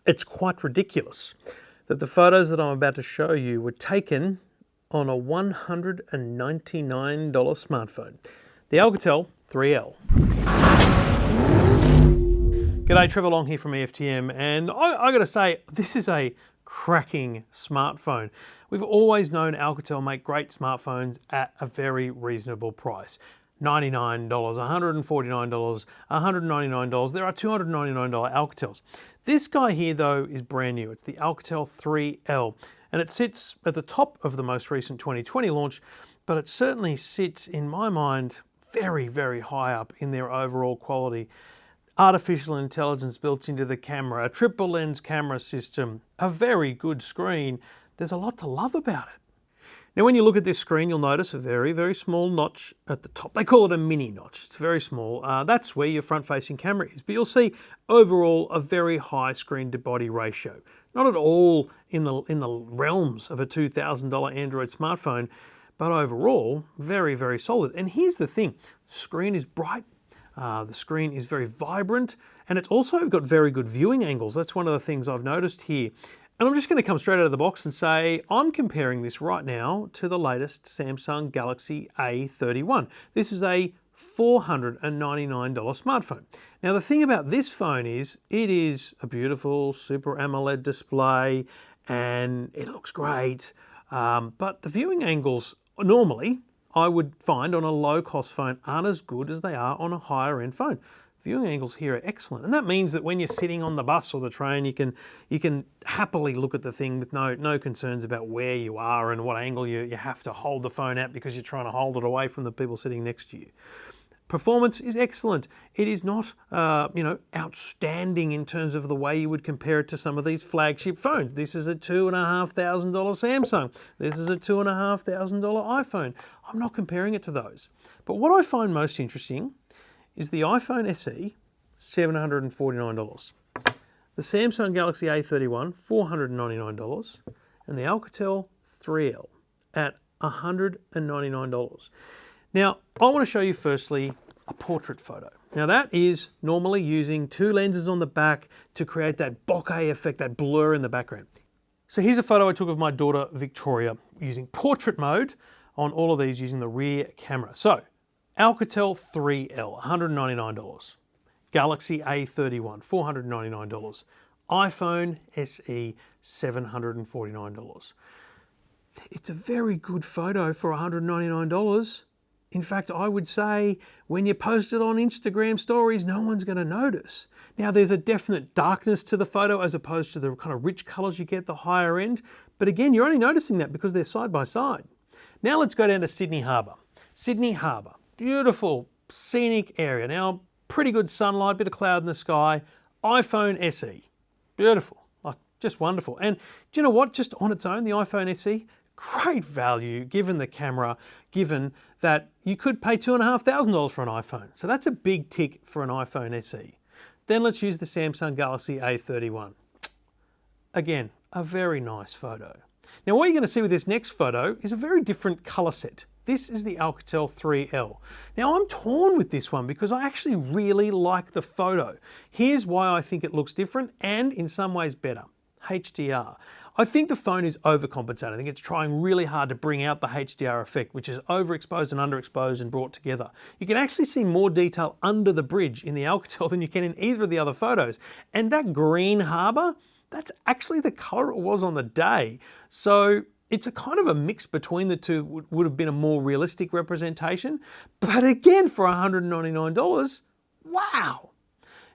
It's quite ridiculous that the photos that I'm about to show you were taken on a $199 smartphone, the Alcatel 3L. G'day, Trevor Long here from EFTM, and I got to say, this is a cracking smartphone. We've always known Alcatel make great smartphones at a very reasonable price. $99, $149, $199. There are $299 Alcatels. This guy here though is brand new. It's the Alcatel 3L, and it sits at the top of the most recent 2020 launch, but it certainly sits in my mind very, very high up in their overall quality. Artificial intelligence built into the camera, a triple lens camera system, a very good screen. There's a lot to love about it. Now, when you look at this screen, you'll notice a very, very small notch at the top. They call it a mini notch. It's very small. That's where your front-facing camera is. But you'll see overall a very high screen-to-body ratio. Not at all in the realms of a $2,000 Android smartphone, but overall very, very solid. And here's the thing: the screen is bright. The screen is very vibrant, and it's also got very good viewing angles. That's one of the things I've noticed here. And I'm just going to come straight out of the box and say I'm comparing this right now to the latest Samsung Galaxy A31. This is a $499 smartphone. Now, the thing about this phone is it is a beautiful Super AMOLED display and it looks great, but the viewing angles normally I would find on a low-cost phone aren't as good as they are on a higher-end phone. Viewing angles here are excellent, and that means that when you're sitting on the bus or the train, you can happily look at the thing with no concerns about where you are and what angle you have to hold the phone at because you're trying to hold it away from the people sitting next to you. Performance is excellent. It is not outstanding in terms of the way you would compare it to some of these flagship phones. This is a $2,500 Samsung. This is a $2,500 iPhone. I'm not comparing it to those. But what I find most interesting is the iPhone SE, $749. The Samsung Galaxy A31, $499. And the Alcatel 3L at $199. Now, I want to show you firstly a portrait photo. Now, that is normally using two lenses on the back to create that bokeh effect, that blur in the background. So here's a photo I took of my daughter Victoria using portrait mode on all of these using the rear camera. So, Alcatel 3L, $199. Galaxy A31, $499. iPhone SE, $749. It's a very good photo for $199. In fact, I would say when you post it on Instagram stories, no one's going to notice. Now, there's a definite darkness to the photo as opposed to the kind of rich colors you get the higher end. But again, you're only noticing that because they're side by side. Now let's go down to Sydney Harbour. Sydney Harbour, beautiful scenic area. Now, pretty good sunlight, bit of cloud in the sky. iPhone SE, beautiful, like just wonderful. And do you know what? Just on its own, the iPhone SE, great value given the camera, given that you could pay $2,500 for an iPhone. So that's a big tick for an iPhone SE. Then let's use the Samsung Galaxy A31. Again, a very nice photo. Now, what you're going to see with this next photo is a very different color set. This is the Alcatel 3L. Now, I'm torn with this one because I actually really like the photo. Here's why I think it looks different and in some ways better. HDR. I think the phone is overcompensating. I think it's trying really hard to bring out the HDR effect, which is overexposed and underexposed and brought together. You can actually see more detail under the bridge in the Alcatel than you can in either of the other photos. And that green harbour, that's actually the colour it was on the day. So it's a kind of a mix between the two, would have been a more realistic representation. But again, for $199, wow.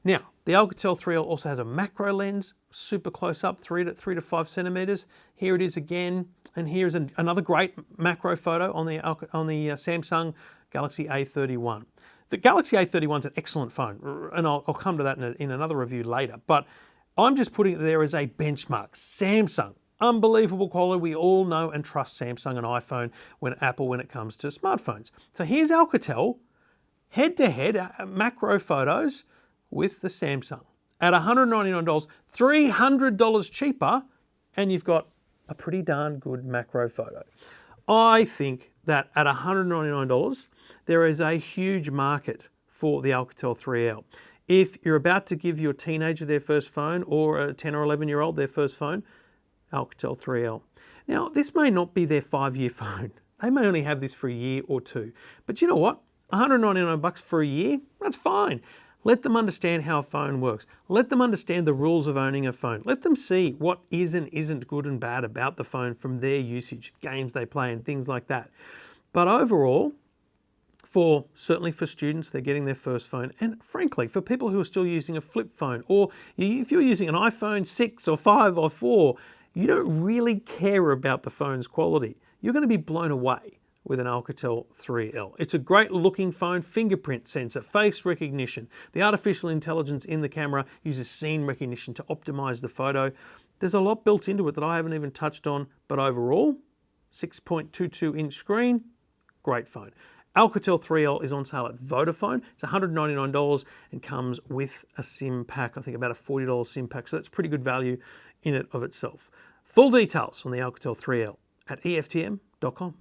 Now, the Alcatel 3L also has a macro lens, super close up, 3 to 5 centimeters. Here it is again, and here's another great macro photo on the Samsung Galaxy A31. The Galaxy A31 is an excellent phone, and I'll come to that in another review later, but I'm just putting it there as a benchmark. Samsung, unbelievable quality. We all know and trust Samsung and iPhone when it comes to smartphones. So here's Alcatel, head-to-head macro photos with the Samsung at $199, $300 cheaper, and you've got a pretty darn good macro photo. I think that at $199, there is a huge market for the Alcatel 3L. If you're about to give your teenager their first phone or a 10 or 11-year-old their first phone, Alcatel 3L. Now, this may not be their 5-year phone. They may only have this for a year or two. But you know what? $199 for a year, that's fine. Let them understand how a phone works. Let them understand the rules of owning a phone. Let them see what is and isn't good and bad about the phone from their usage, games they play and things like that. But overall, certainly for students, they're getting their first phone. And frankly, for people who are still using a flip phone, or if you're using an iPhone 6 or 5 or 4, you don't really care about the phone's quality. You're going to be blown away with an Alcatel 3L. It's a great looking phone, fingerprint sensor, face recognition. The artificial intelligence in the camera uses scene recognition to optimize the photo. There's a lot built into it that I haven't even touched on, but overall, 6.22-inch screen, great phone. Alcatel 3L is on sale at Vodafone. It's $199 and comes with a SIM pack, I think about a $40 SIM pack, so that's pretty good value in it of itself. Full details on the Alcatel 3L at EFTM.com.